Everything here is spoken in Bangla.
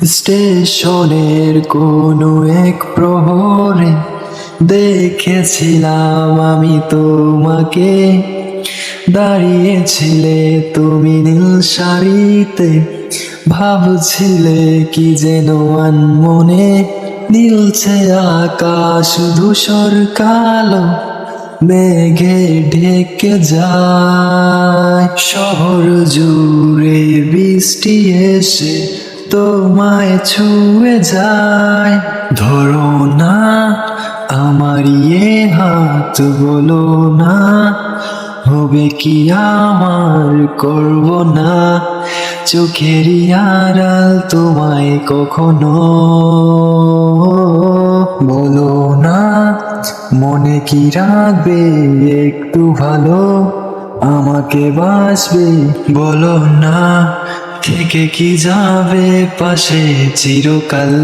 স্টেশনের কোনো এক প্রহরে দেখেছিলাম আমি তোমাকে, দাঁড়িয়েছিলে তুমি নীল শাড়িতে, ভাবছিলে কি যেন মনে। নীলছে আকাশ ধূসর কালো মেঘে ঢেকে যায়, শহর জুড়ে বৃষ্টি এসে তোমায় ছুঁয়ে যায়। ধরো না আমার হাত, বলো না হবে কি আমার, করব না চোখেরই আড়াল তোমায় কখনো। বলো না মনে কি রাখবে একটু ভালো, আমাকে বাসবে বলো না, থেকে কি যাবে পাশে চিরকাল।